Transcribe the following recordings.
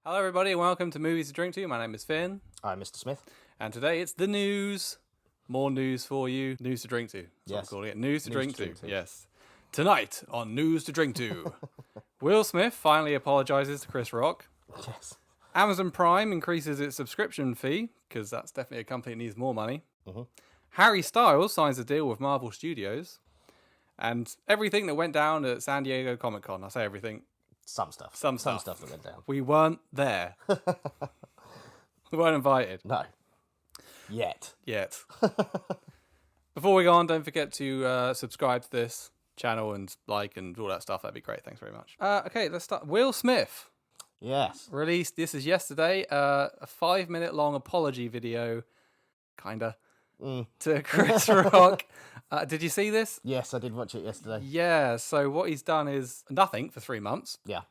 Hello everybody and welcome to Movies to Drink To. My name is Finn. I'm Mr. Smith. And today it's the news. More news for you. News to drink to. That's what I'm Yes. calling it. News to drink to. drink to. Yes. Tonight on News to Drink To. Will Smith finally apologises to Chris Rock. Yes. Amazon Prime increases its subscription fee, because that's definitely a company that needs more money. Mm-hmm. Harry Styles signs a deal with Marvel Studios. And everything that went down at San Diego Comic-Con. I say everything. Some stuff. Some stuff that went down. We weren't there. We weren't invited. No. Yet. Before we go on, don't forget to subscribe to this channel and like and all that stuff. That'd be great. Thanks very much. Okay, let's start. Will Smith Yes. released, this is yesterday, a 5-minute long apology video, kinda, to Chris Rock. Did you see this? Yes, I did watch it yesterday. Yeah, so what he's done is nothing for 3 months. Yeah.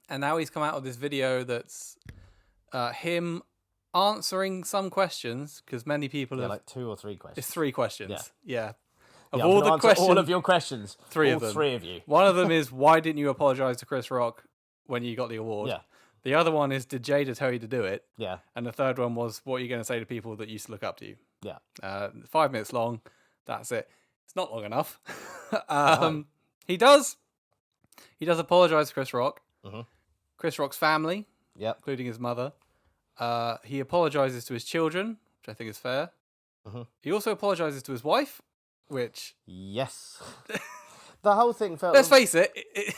And now he's come out with this video that's him answering some questions, because many people have... like 2 or 3 questions. It's 3 questions. Yeah. Of Yeah, all I'm gonna the answer questions... all of your questions. 3 all of them. 3 of you. One of them is, why didn't you apologise to Chris Rock when you got the award? Yeah. The other one is, did Jada tell you to do it? Yeah. And the third one was, what are you going to say to people that used to look up to you? Yeah. 5 minutes long. That's it. It's not long enough. No. He does apologise to Chris Rock. Mm-hmm. Chris Rock's family, Yep. including his mother. He apologises to his children, which I think is fair. Mm-hmm. He also apologises to his wife, which... Yes. The whole thing felt... Let's face it, it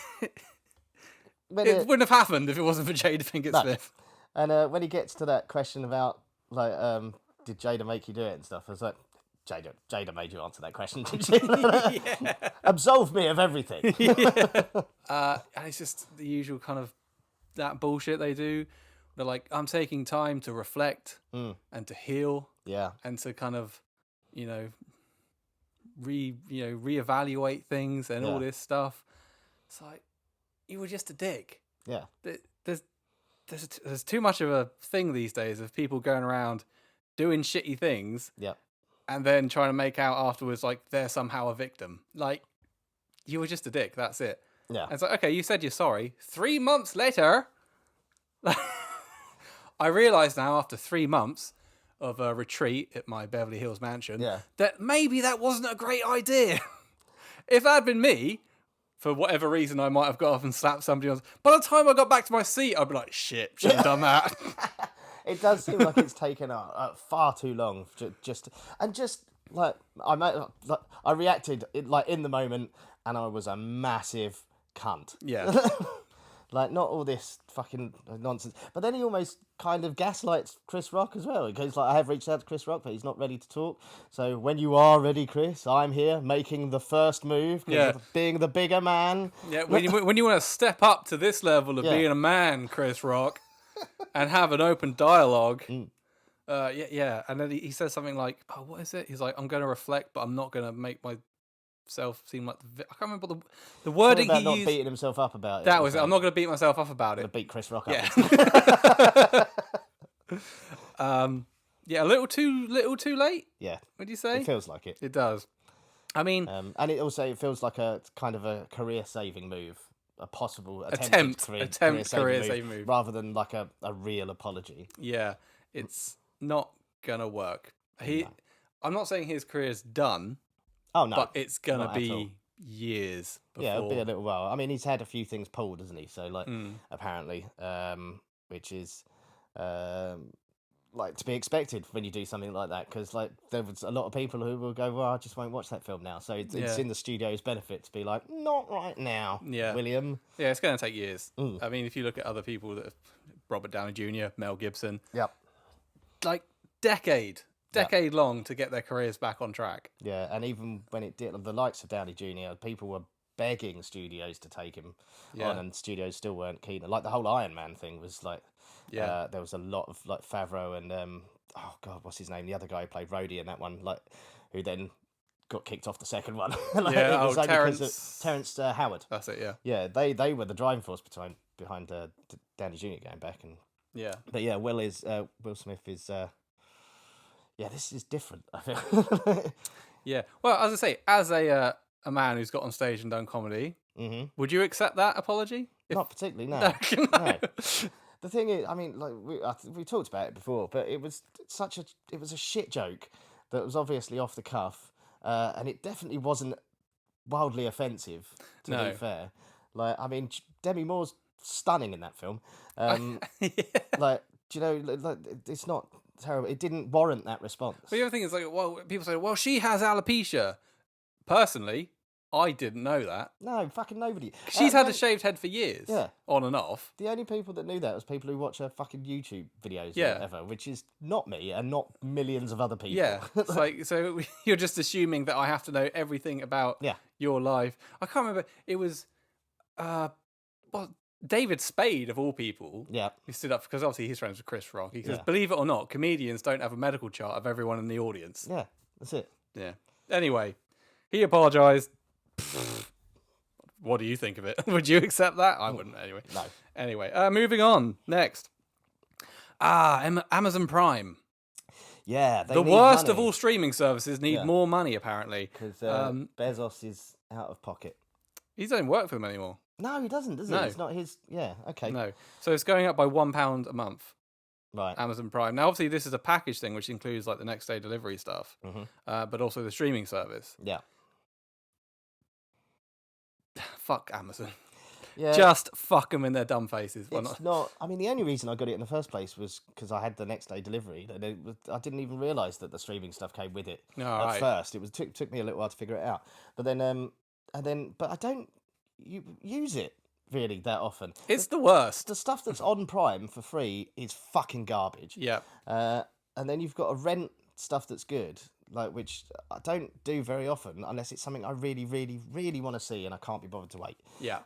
it wouldn't have happened if it wasn't for Jada Pinkett Smith. And when he gets to that question about, like, did Jada make you do it and stuff, I was like, Jada made you answer that question, did she? Yeah. Absolve me of everything. And it's just the usual kind of that bullshit they do. They're like, I'm taking time to reflect and to heal Yeah. and to kind of, reevaluate things and all this stuff. It's like, you were just a dick. Yeah. There's too much of a thing these days of people going around doing shitty things. Yeah. And then trying to make out afterwards like they're somehow a victim. Like, you were just a dick. That's it. Yeah. And it's like, okay, you said you're sorry. 3 months later, I realise now after 3 months of a retreat at my Beverly Hills mansion that maybe that wasn't a great idea. If that had been me, for whatever reason, I might have got up and slapped somebody else. By the time I got back to my seat, I'd be like, shit, shouldn't have done that. It does seem like it's taken far too long. I reacted in the moment, and I was a massive cunt. Yeah. Like, not all this fucking nonsense. But then he almost kind of gaslights Chris Rock as well. He goes like, I have reached out to Chris Rock, but he's not ready to talk. So when you are ready, Chris, I'm here making the first move. Being the bigger man. Yeah, when you want to step up to this level of being a man, Chris Rock, and have an open dialogue. And then he says something like, oh, what is it? He's like, I'm going to reflect, but I'm not going to make myself seem like I can't remember the wording about he not used. beating himself up about it. That was it. I'm not going to beat myself up about it. I'm going to beat Chris Rock up. Yeah. A little too late. Yeah. Would you say? It feels like it. It does. I mean, and it feels like a kind of a career-saving move, a possible career-saving move, rather than like a real apology. Yeah, it's not gonna work. I'm not saying his career's done. Oh no, but it's gonna be years before. Yeah, it'll be a little while. I mean, he's had a few things pulled, hasn't he? So like, apparently, which is like to be expected when you do something like that, because like there was a lot of people who will go, well, I just won't watch that film now. So it's in the studio's benefit to be like, not right now, William. Yeah, it's going to take years. I mean, if you look at other people that have, Robert Downey Jr., Mel Gibson, like decade long to get their careers back on track. Yeah, and even when it did, the likes of Downey Jr., people were begging studios to take him on, and studios still weren't keen. Like the whole Iron Man thing was like, there was a lot of like Favreau and oh god, what's his name? The other guy who played Rhodey in that one, like who then got kicked off the second one. Terrence Howard. That's it. Yeah. Yeah, they were the driving force behind Downey Jr. going back, and but yeah, Will Smith is. This is different, I feel. Yeah. Well, as I say, as a man who's got on stage and done comedy, would you accept that apology? Not particularly, no. No. The thing is, I mean, like we talked about it before, but it was a shit joke that was obviously off the cuff, and it definitely wasn't wildly offensive. To be fair, like I mean, Demi Moore's stunning in that film. Like, do you know, like it's not terrible. It didn't warrant that response. But the other thing is, like, well, people say, well, she has alopecia. Personally, I didn't know that. No, fucking nobody. She's had a shaved head for years. Yeah. On and off. The only people that knew that was people who watch her fucking YouTube videos or whatever, which is not me and not millions of other people. Yeah. It's like, so you're just assuming that I have to know everything about your life. I can't remember. It was, David Spade, of all people, who stood up, because obviously he's friends with Chris Rock. He says, believe it or not, comedians don't have a medical chart of everyone in the audience. Yeah, that's it. Yeah. Anyway, he apologised. What do you think of it? Would you accept that? I wouldn't, anyway. No. Anyway, moving on. Next. Amazon Prime. Yeah, they the need worst money. of all streaming services need more money, apparently. Because Bezos is out of pocket. He doesn't work for them anymore. No, he doesn't, does he? No. It's not his... Yeah, okay. No. So it's going up by £1 a month. Right. Amazon Prime. Now, obviously, this is a package thing, which includes like the next day delivery stuff, but also the streaming service. Yeah. Fuck Amazon. Yeah. Just fuck them in their dumb faces. It's not... I mean, the only reason I got it in the first place was because I had the next day delivery. I didn't even realise that the streaming stuff came with it at first. It took me a little while to figure it out. But then, but I don't use it really that often. It's the worst. The stuff that's on Prime for free is fucking garbage. Yeah. And then you've got to rent stuff that's good, like which I don't do very often unless it's something I really, really, really want to see and I can't be bothered to wait. Yeah.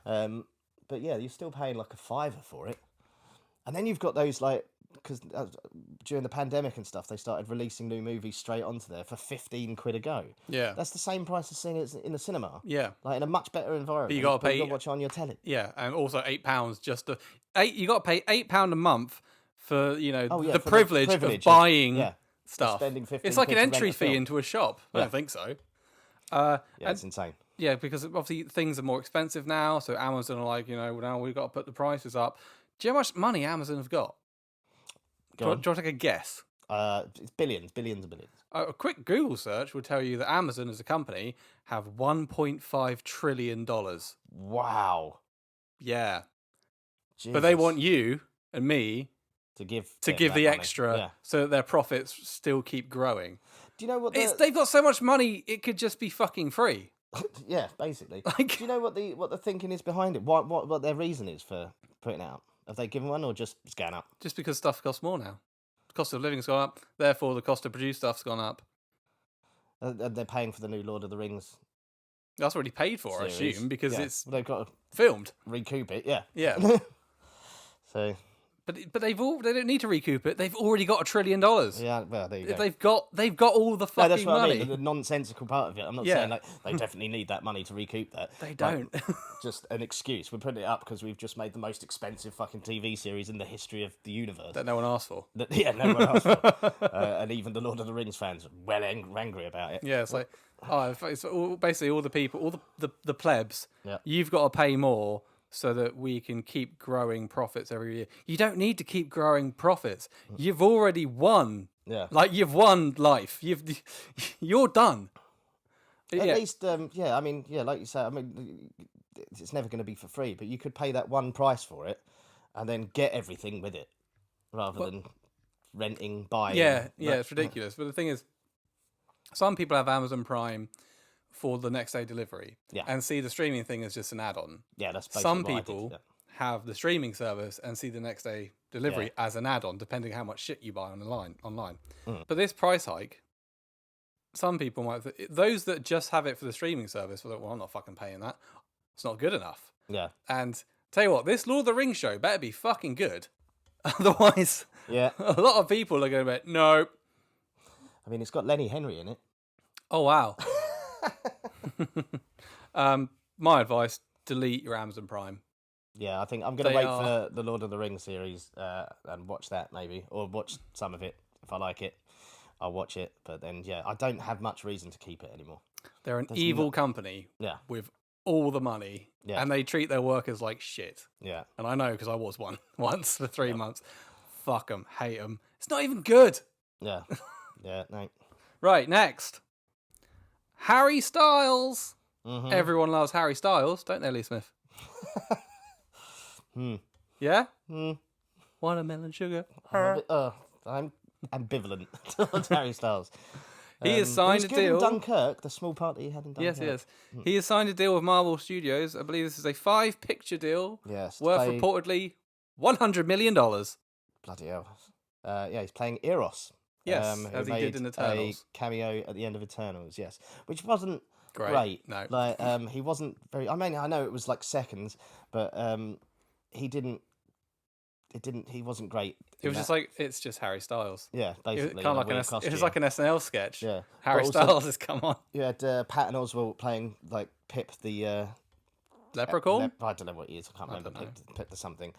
But yeah, you're still paying like a £5 for it. And then you've got those like, because during the pandemic and stuff, they started releasing new movies straight onto there for £15 a go. Yeah. That's the same price as seeing it in the cinema. Yeah. Like in a much better environment. But you got to pay... watch it on your telly. Yeah, and also £8 just to... You got to pay £8 a month for, you know, the for privilege of buying stuff. Spending 15 it's like an quid to entry rent a fee film. into a shop. I don't think so. It's insane. Yeah, because obviously things are more expensive now, so Amazon are like, you know, now we've got to put the prices up. Do you know how much money Amazon have got? Do you want to take a guess? It's billions and billions. A quick Google search will tell you that Amazon as a company have $1.5 trillion. Wow. Yeah. Jesus. But they want you and me to give the money. extra so that their profits still keep growing. Do you know what they've got so much money, it could just be fucking free. Yeah, basically. Do you know what the thinking is behind it? What their reason is for putting it out? Have they given one or just scan up? Just because stuff costs more now. The cost of living's gone up, therefore the cost to produce stuff's gone up. They're paying for the new Lord of the Rings. That's already paid for, series. I assume, because it's they've got to filmed. Recoup it, yeah. Yeah. So... But they don't need to recoup it. They've already got $1 trillion. Yeah, well, there you go. They've got all the fucking that's what money. I mean, the nonsensical part of it. I'm not saying like they definitely need that money to recoup that. They don't. Just an excuse. We're putting it up because we've just made the most expensive fucking TV series in the history of the universe. That no one asked for. No one asked for. And even the Lord of the Rings fans are well angry about it. Yeah, it's like, it's basically all the people, all the plebs. Yeah. You've got to pay more so that we can keep growing profits every year. You don't need to keep growing profits. You've already won. Yeah. Like, you've won life. You're done. At least, I mean, like you say, I mean, it's never going to be for free, but you could pay that one price for it and then get everything with it rather than renting, buying. Yeah, it's ridiculous. But the thing is, some people have Amazon Prime for the next day delivery and see the streaming thing as just an add-on. Yeah, that's basically some what I people did, have the streaming service and see the next day delivery as an add-on, depending how much shit you buy online. But this price hike, some people might those that just have it for the streaming service, well, I'm not fucking paying that. It's not good enough. Yeah. And tell you what, this Lord of the Rings show better be fucking good. Otherwise, a lot of people are going to be, no. I mean, it's got Lenny Henry in it. Oh, wow. My advice, delete your Amazon Prime. Yeah, I think I'm going to wait for the Lord of the Rings series and watch that maybe, or watch some of it. If I like it, I'll watch it. But then, I don't have much reason to keep it anymore. They're an evil company with all the money, and they treat their workers like shit. Yeah. And I know because I was one once for 3 months. Fuck them, hate them. It's not even good. Yeah. Yeah. No. Right, next. Harry Styles. Mm-hmm. Everyone loves Harry Styles, don't they, Lee Smith? Yeah? Watermelon sugar. I'm ambivalent towards Harry Styles. He has signed a deal. In Dunkirk, the small part he had in Dunkirk. Yes. He has signed a deal with Marvel Studios. I believe this is a 5-picture deal. Yes. Worth reportedly $100 million. Bloody hell. He's playing Eros. Yes, as he did in Eternals. A cameo at the end of Eternals, yes. Which wasn't great. No. Like, he wasn't very... I mean, I know it was like seconds, but he wasn't great. It was just like, it's just Harry Styles. Yeah, basically. Kind of like it was like an SNL sketch. Yeah. Harry Styles has come on. You had Patton Oswalt playing like Pip the... Leprechaun? I don't know what he is. I can't remember. Pip the something.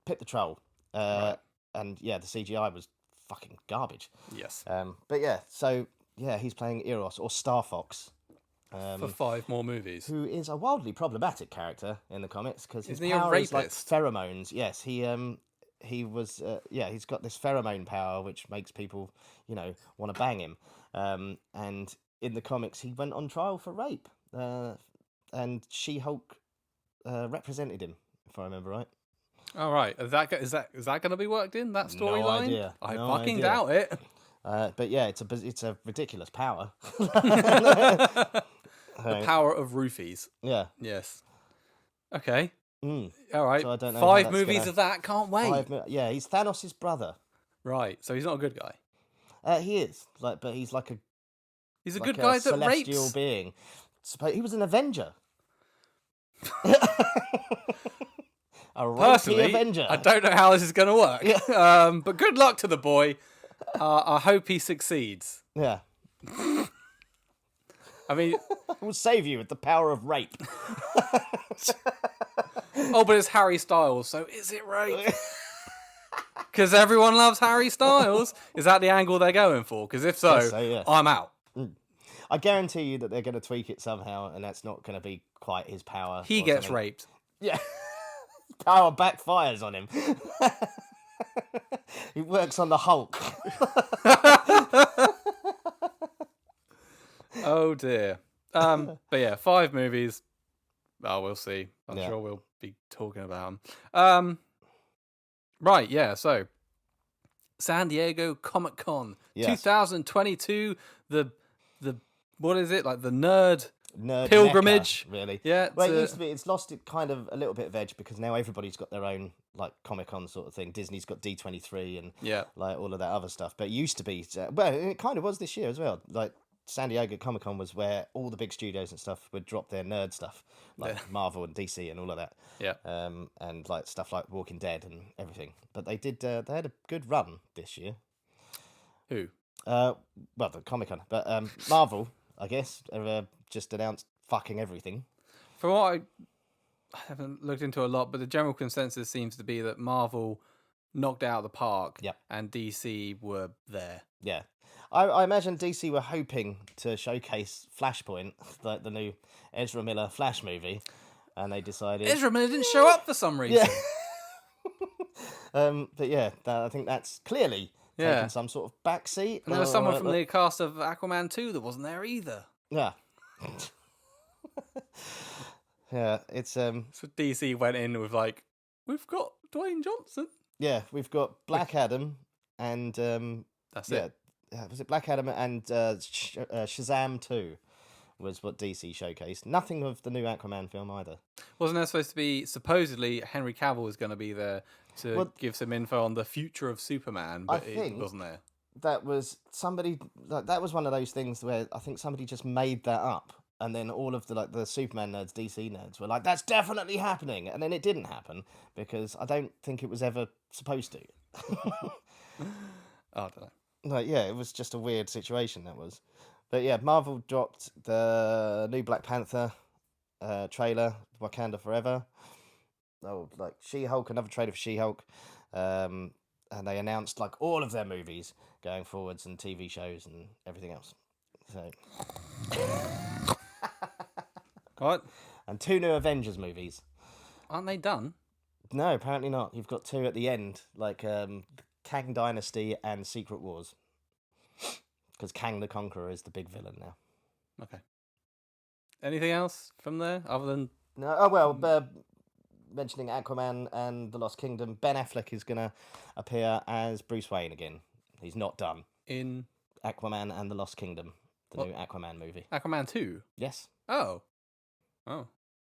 Pip the Troll. And yeah, the CGI was fucking garbage. Yes. But yeah, so yeah, he's playing Eros or Star Fox. For 5 more movies. Who is a wildly problematic character in the comics because his Isn't he a power is like rapist? pheromones. Yes, he was he's got this pheromone power which makes people, want to bang him. And in the comics, he went on trial for rape. And She-Hulk represented him, if I remember right. All right, is that going to be worked in, that storyline? No idea. I fucking doubt it. But yeah, it's a ridiculous power. The power of roofies. Yeah. Yes. Okay. All right. So I don't know 5 movies of that. Can't wait. He's Thanos' brother. Right. So he's not a good guy. He is but he's like a. He's a good guy that rapes. Celestial being. He was an Avenger. Personally, Avenger. I don't know how this is going to work. But good luck to the boy. I hope he succeeds. Yeah. I mean, we'll save you with the power of rape. Oh, but it's Harry Styles, so is it rape? Because everyone loves Harry Styles. Is that the angle they're going for? Because if so, yes. I'm out. I guarantee you that they're going to tweak it somehow, and that's not going to be quite his power. He gets raped. Yeah. Power backfires on him. He works on the Hulk. Oh dear. But yeah, 5 movies. Oh, we'll see. I'm sure we'll be talking about them. Right, yeah. So, San Diego Comic-Con 2022. The what is it, like the nerd pilgrimage? Mecca, really? Yeah. Well, it used to be. It's lost it kind of a little bit of edge because now everybody's got their own like Comic-Con sort of thing. Disney's got D23 and like all of that other stuff. But it used to be. Well, it kind of was this year as well. Like San Diego Comic-Con was where all the big studios and stuff would drop their nerd stuff, like Marvel and DC and all of that. Yeah. And like stuff like Walking Dead and everything. But they did. They had a good run this year. Who? Well, the Comic-Con, but Marvel, I guess, just announced fucking everything. From what I haven't looked into a lot, but the general consensus seems to be that Marvel knocked it out of the park, and DC were there. Yeah. I imagine DC were hoping to showcase Flashpoint, like the new Ezra Miller Flash movie, and they decided... Ezra Miller didn't show up for some reason. Yeah. But yeah, I think that's clearly taken some sort of backseat. And there was someone from the cast of Aquaman 2 that wasn't there either. Yeah. Yeah, it's... So DC went in with like, we've got Dwayne Johnson. Yeah, we've got Black Adam and... that's it. Was it Black Adam and Shazam 2 was what DC showcased. Nothing of the new Aquaman film either. Wasn't there supposed to be, supposedly, Henry Cavill was going to be there to give some info on the future of Superman, but it wasn't there. That was somebody, that was one of those things where I think somebody just made that up. And then all of the Superman nerds, DC nerds were like, that's definitely happening. And then it didn't happen because I don't think it was ever supposed to. I don't know. Like, yeah, it was just a weird situation, that was. But yeah, Marvel dropped the new Black Panther trailer, Wakanda Forever. Oh, like She-Hulk, another trailer for She-Hulk. And they announced like all of their movies going forwards and TV shows and everything else. So... What? And 2 new Avengers movies. Aren't they done? No, apparently not. You've got 2 at the end, like Kang Dynasty and Secret Wars. Because Kang the Conqueror is the big villain now. Okay. Anything else from there other than... No. Oh, well, mentioning Aquaman and the Lost Kingdom, Ben Affleck is going to appear as Bruce Wayne again. He's not done. In... Aquaman and the Lost Kingdom, the new Aquaman movie. Aquaman 2? Yes. Oh.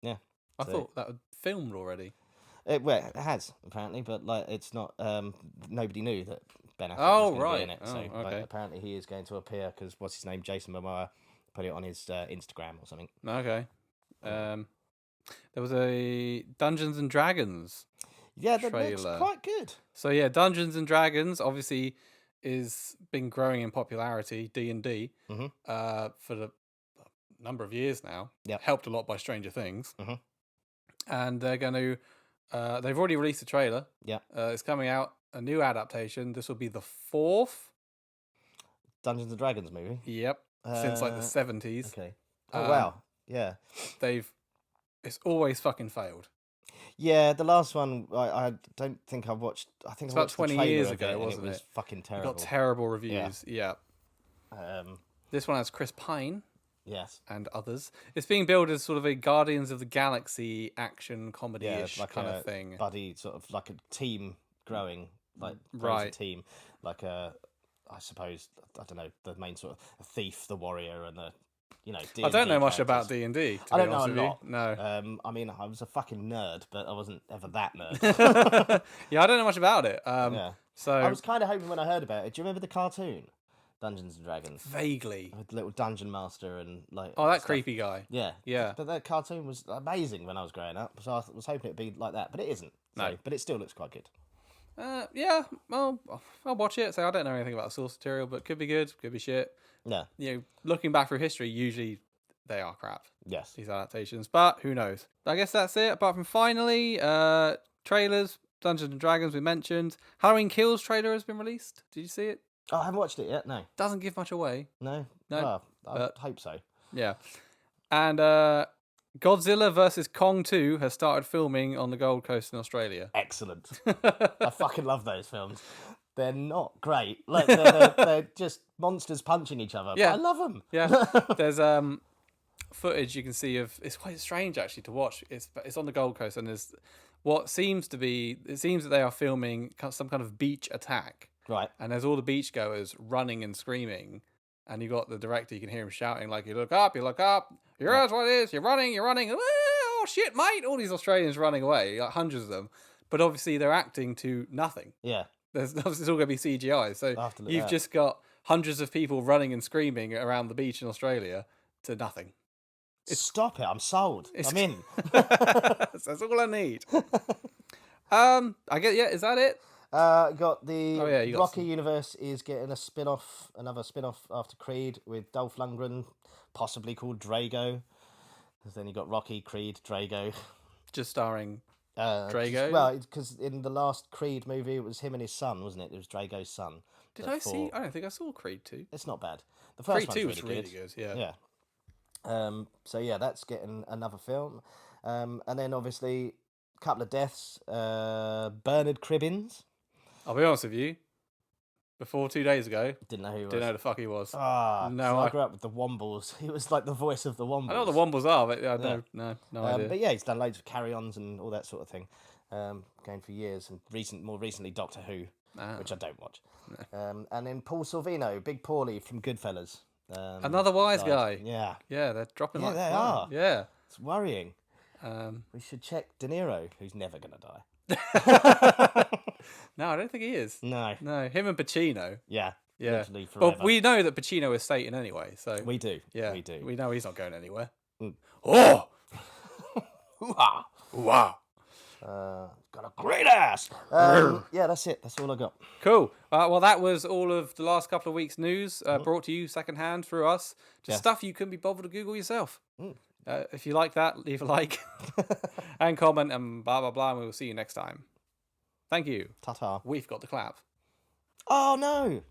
Yeah. I thought that was filmed already. Well, it has, apparently, but like it's not... nobody knew that Ben Affleck was going to be in it. So okay. apparently he is going to appear because, what's his name, Jason Momoa put it on his Instagram or something. Okay. There was a Dungeons and Dragons that trailer. looks quite good. So yeah, Dungeons and Dragons obviously is been growing in popularity, D&D, for the number of years now. Yeah. Helped a lot by Stranger Things. And they're going to... they've already released a trailer. Yeah. It's coming out, a new adaptation. This will be the 4th Dungeons and Dragons movie. Yep. Since like the 70s. Okay. Oh wow. Yeah. It's always fucking failed. Yeah, the last one I don't think I watched. I think it's I about watched 20 the trailer years of ago, it, and wasn't it? Was fucking terrible. It got terrible reviews. Yeah. This one has Chris Pine. Yes. And others. It's being billed as sort of a Guardians of the Galaxy action comedy-ish like kind of thing. Buddy, sort of like a team growing, like right. A team, like I suppose, I don't know, the main sort of a thief, the warrior, and the D&D I don't know much characters. about D&D. I don't know a lot. No. I mean, I was a fucking nerd, but I wasn't ever that nerd. Yeah, I don't know much about it. So I was kind of hoping when I heard about it. Do you remember the cartoon? Dungeons and Dragons. Vaguely. With little dungeon master and like... Oh, that stuff. Creepy guy. Yeah. Yeah. But that cartoon was amazing when I was growing up, so I was hoping it'd be like that, but it isn't. So, no. But it still looks quite good. Yeah, well, I'll watch it. So I don't know anything about the source material, but could be good, could be shit. Yeah. Looking back through history, usually they are crap. Yes. These adaptations, but who knows? I guess that's it. Apart from finally, trailers, Dungeons and Dragons we mentioned. Halloween Kills trailer has been released. Did you see it? Oh, I haven't watched it yet, no. Doesn't give much away. No? Well, I hope so. Yeah. And Godzilla vs. Kong 2 has started filming on the Gold Coast in Australia. Excellent. I fucking love those films. They're not great. Like they're just monsters punching each other. Yeah. But I love them. Yeah. There's footage you can see of... It's quite strange, actually, to watch. It's on the Gold Coast, and there's what seems to be... It seems that they are filming some kind of beach attack. Right. And there's all the beachgoers running and screaming. And you got the director, you can hear him shouting, like, you look up, here's what it is, you're running, oh shit, mate! All these Australians running away, like hundreds of them. But obviously they're acting to nothing. Yeah. It's all going to be CGI. So you've just got hundreds of people running and screaming around the beach in Australia to nothing. Stop it, I'm sold. I'm in. That's all I need. I get, yeah, is that it? Got the you got Rocky universe is getting another spin-off after Creed with Dolph Lundgren, possibly called Drago. Because then you got Rocky, Creed, Drago. Just starring Drago? Well, because in the last Creed movie, it was him and his son, wasn't it? It was Drago's son. Did I see? I don't think I saw Creed 2. It's not bad. The first Creed 2 was really good. Yeah. Yeah. So yeah, that's getting another film. And then obviously a couple of deaths. Bernard Cribbins. I'll be honest with you. Before 2 days ago, didn't know who he was. Didn't know who the fuck he was. No, I grew up with the Wombles. He was like the voice of the Wombles. I know what the Wombles are, but no idea. But yeah, he's done loads of carry-ons and all that sort of thing, going for years. And more recently, Doctor Who, which I don't watch. No. And then Paul Sorvino, Big Paulie from Goodfellas. Another wise guy. Yeah. Yeah, they're dropping like they fire. are. Yeah. It's worrying. We should check De Niro, who's never going to die. No, I don't think he is. No, him and Pacino. Yeah. Well, forever. we know that Pacino is Satan anyway, so we do. Yeah, we do. We know he's not going anywhere. Oh, wow! Got a great ass. Yeah, that's it. That's all I got. Cool. Well, that was all of the last couple of weeks' news brought to you secondhand through us. Just stuff you couldn't be bothered to Google yourself. If you like that, leave a like and comment and blah blah blah, and we will see you next time. Thank you. Ta-ta. We've got the clap. Oh no!